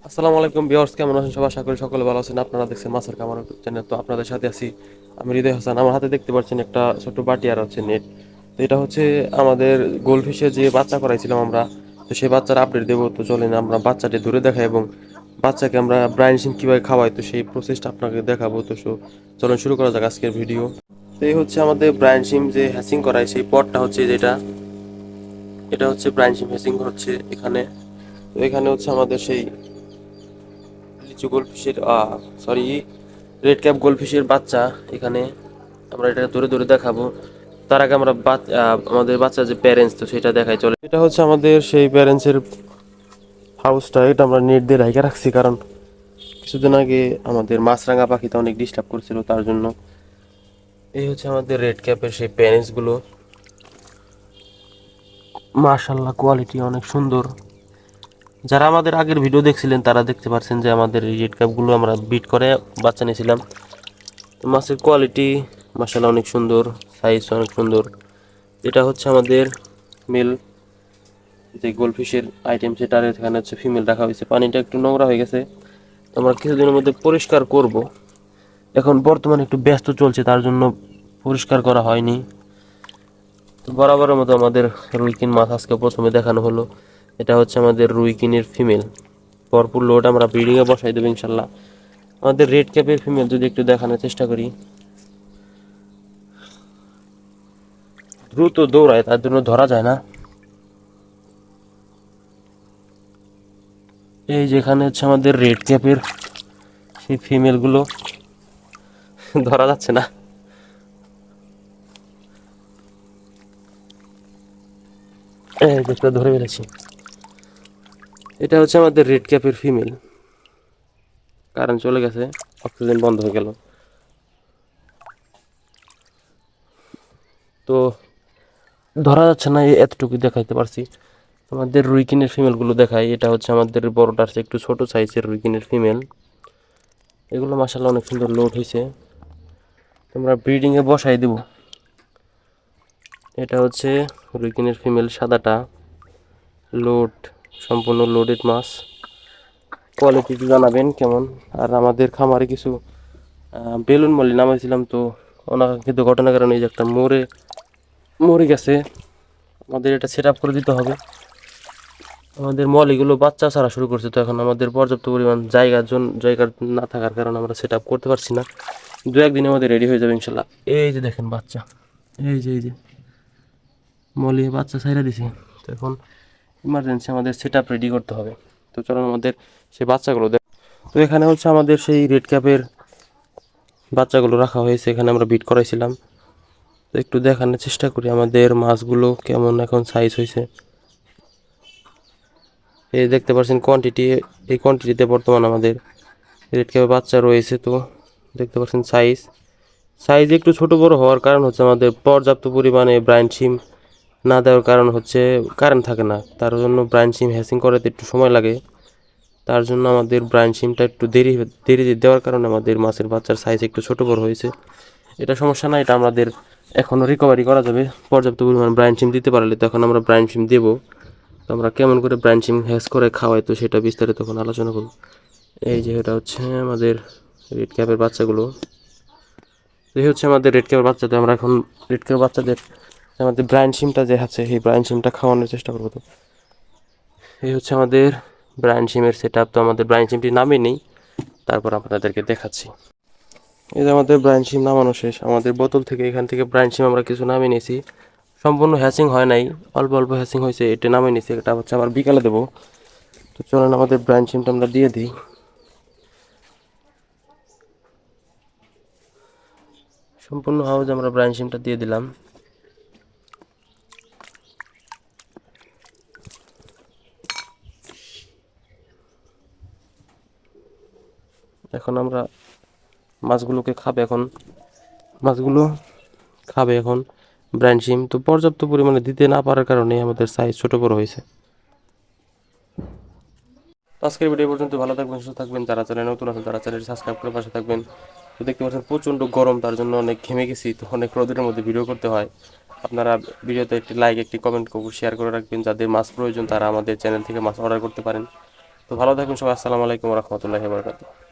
আসসালামু আলাইকুম ভিউয়ার্স, কেমন আছেন সবাই? আশা করি সকলে ভালো আছেন। আপনারা দেখছেন মাছের কামার ইউটিউব চ্যানেল। তো আপনাদের সাথে আছি আমি হৃদয় হাসান। আমার হাতে দেখতে পাচ্ছেন একটা ছোট্ট বাটি আর হচ্ছে নেট। তো এটা হচ্ছে আমাদের গোল্ডফিশের যে বাচ্চা করাইছিলাম আমরা, তো সেই বাচ্চার আপডেট দেবো। তো চলেন আমরা বাচ্চাটি ধরে দেখাই এবং বাচ্চাকে আমরা ব্রাইন শিম কীভাবে খাওয়াই, তো সেই প্রসেসটা আপনাকে দেখাবো। তো চলেন শুরু করা যাক আজকের ভিডিও। তো এই হচ্ছে আমাদের ব্রাইন শিম যে হ্যাচিং করাই, সেই পটটা হচ্ছে যেটা, এটা হচ্ছে ব্রাইন শিম হ্যাচিং হচ্ছে এখানে। তো এখানে হচ্ছে আমাদের সেই লিচু গোল্ডফিশের সরি রেড ক্যাপ গোল্ডফিশের বাচ্চা। এখানে আমরা এটা ধরে ধরে দেখাবো। তার আগে আমরা আমাদের বাচ্চার যে প্যারেন্টস, তো সেটা দেখাই। চলে, এটা হচ্ছে আমাদের সেই প্যারেন্টসের হাউসটা। এটা আমরা নেট দিয়ে রেখে রাখছি, কারণ কিছুদিন আগে আমাদের মাছরাঙা পাখিতে অনেক ডিস্টার্ব করছিল, তার জন্য। এই হচ্ছে আমাদের রেড ক্যাপের সেই প্যারেন্টসগুলো। মাশাআল্লাহ, কোয়ালিটি অনেক সুন্দর। যারা আমাদের আগের ভিডিও দেখছিলেন তারা দেখতে পাচ্ছেন যে আমাদের এই রেড ক্যাপগুলো আমরা বিট করে বাচ্চা নিয়েছিলাম। তো মাছের কোয়ালিটি মাশাআল্লাহ অনেক সুন্দর, সাইজ অনেক সুন্দর। এটা হচ্ছে আমাদের মেল যে গোল্ডফিশের আইটেম, সেটার এখানে হচ্ছে ফিমেল রাখা হয়েছে। পানিটা একটু নোংরা হয়ে গেছে, তো আমরা কিছুদিনের মধ্যে পরিষ্কার করব। এখন বর্তমানে একটু ব্যস্ত চলছে, তার জন্য পরিষ্কার করা হয়নি। তো বরাবরের মতো আমাদের রুইকিন মাছ আজকে প্রথমে দেখানো হলো। এটা হচ্ছে আমাদের রুইকিনের ফিমেল। ভরপুর লোড আমরা ব্রিডিংয়ে বসাই দেবো ইনশাল্লাহ। আমাদের রেড ক্যাপের ফিমেল যদি একটু দেখানোর চেষ্টা করি। দ্রুত দৌড়ায়, তার জন্য ধরা যায় না। এই যেখানে হচ্ছে আমাদের রেড ক্যাপের সেই ফিমেলগুলো, ধরা যাচ্ছে না। এই যেটা ধরে ফেলেছি, এটা হচ্ছে আমাদের রেড ক্যাপের ফিমেল। কারেন্ট চলে গেছে, অক্সিজেন বন্ধ হয়ে গেল। তো ধরা যাচ্ছে না, এতটুকু দেখাইতে পারছি। আমাদের রুইকিনের ফিমেলগুলো দেখাই। এটা হচ্ছে আমাদের বড়টার চেয়ে একটু ছোট সাইজের রুইকিনের ফিমেল। এগুলো মাশাআল্লাহ অনেক সুন্দর লোড হয়েছে, তোমরা ব্রিডিংয়ে বসাই দেব। এটা হচ্ছে রুইকিনের ফিমেল সাদাটা, লোড সম্পূর্ণ লোডেড মাছ। কোয়ালিটি জানাবেন কেমন। আর আমাদের খামারে কিছু বেলুন মলি নামাইছিলাম, তো অনাকাঙ্ক্ষিত ঘটনার কারণে এই যে একটা মরে গেছে। আমাদের এটা সেট আপ করে দিতে হবে। আমাদের মলিগুলো বাচ্চা ছাড়া শুরু করছে, তো এখন আমাদের পর্যাপ্ত পরিমাণ জায়গা না থাকার কারণে আমরা সেট আপ করতে পারছি না। দু একদিনের মধ্যে রেডি হয়ে যাবে ইনশাল্লাহ। এই যে দেখেন বাচ্চা, এই যে মলি বাচ্চা ছাইরা দিছে। তো এখন ইমার্জেন্সি আমাদের সেট আপ রেডি করতে হবে। তো চলুন আমাদের সেই বাচ্চাগুলো দেখ। তো এখানে হচ্ছে আমাদের সেই রেড ক্যাপের বাচ্চাগুলো রাখা হয়েছে, এখানে আমরা বিট করাইছিলাম। তো একটু দেখানোর চেষ্টা করি আমাদের মাছগুলো কেমন এখন সাইজ হয়েছে। এই দেখতে পাচ্ছেন কোয়ান্টিটি, এই কোয়ান্টিটিতে বর্তমান আমাদের রেড ক্যাপের বাচ্চা রয়েছে। তো দেখতে পাচ্ছেন সাইজ একটু ছোট বড় হওয়ার কারণ হচ্ছে আমাদের পর্যাপ্ত পরিমাণে ব্রাইন শিম না দেওয়ার কারণ হচ্ছে কারেন্ট থাকে না, তার জন্য ব্রাইন শিম হ্যাচিং করাতে একটু সময় লাগে। তার জন্য আমাদের ব্রাইন শিমটা একটু দেরি দেওয়ার কারণে আমাদের মাছের বাচ্চার সাইজ একটু ছোট বড় হয়েছে। এটা সমস্যা না, এটা আমাদের এখনও রিকভারি করা যাবে। পর্যাপ্ত পরিমাণ ব্রাইন শিম দিতে পারলে তখন আমরা ব্রাইন শিম দেবো। তো আমরা কেমন করে ব্রাইন শিম হ্যাচ করে খাওয়াই, তো সেটা বিস্তারিত তখন আলোচনা করব। এই যে এটা হচ্ছে আমাদের রেড ক্যাপের বাচ্চাগুলো। এই হচ্ছে আমাদের রেড ক্যাপের বাচ্চা। তো আমরা এখন রেড ক্যাপের বাচ্চাদের আমাদের ব্রাইন শিমটা যে আছে, সেই ব্রাইন শিমটা খাওয়ানোর চেষ্টা করবো। তো এই হচ্ছে আমাদের ব্রাইন শিমের সেট আপ। তো আমাদের ব্রাইন শিমটি নামিয়ে নেই, তারপর আপনাদেরকে দেখাচ্ছি। এই যে আমাদের ব্রাইন শিম নামানো শেষ। আমাদের বোতল থেকে এখান থেকে ব্রাইন শিম আমরা কিছু নামিয়ে নিয়েছি। সম্পূর্ণ হ্যাচিং হয় নাই, অল্প অল্প হ্যাচিং হয়েছে, এটা নামিয়ে নিয়েছি। এটা হচ্ছে আবার বিকালে দেবো। তো চলেন আমাদের ব্রাইন শিমটা আমরা দিয়ে দিই। সম্পূর্ণ হাউজ আমরা ব্রাইন শিমটা দিয়ে দিলাম। এখন আমরা মাছগুলোকে খাবে, এখন মাছগুলো খাবে এখন ব্রাইন শিম। তো পর্যাপ্ত পরিমাণে দিতে না পারার কারণে আমাদের সাইজ ছোট বড় হয়েছে। আজকের ভিডিও পর্যন্ত, ভালো থাকবেন, সুস্থ থাকবেন। যারা চ্যানেলে নতুন আছেন তারা চ্যানেলটি সাবস্ক্রাইব করে পাশে থাকবেন। তো দেখতে পাচ্ছেন প্রচণ্ড গরম, তার জন্য অনেক ঘেমে গেছি, তো অনেক রোদের মধ্যে ভিডিও করতে হয়। আপনারা ভিডিওতে একটি লাইক একটি কমেন্ট শেয়ার করে রাখবেন। যাদের মাছ প্রয়োজন তারা আমাদের চ্যানেল থেকে মাছ অর্ডার করতে পারেন। তো ভালো থাকবেন সবাই, আসসালামু আলাইকুম রহমতুল্লাহি ওয়া বারাকাতুহু।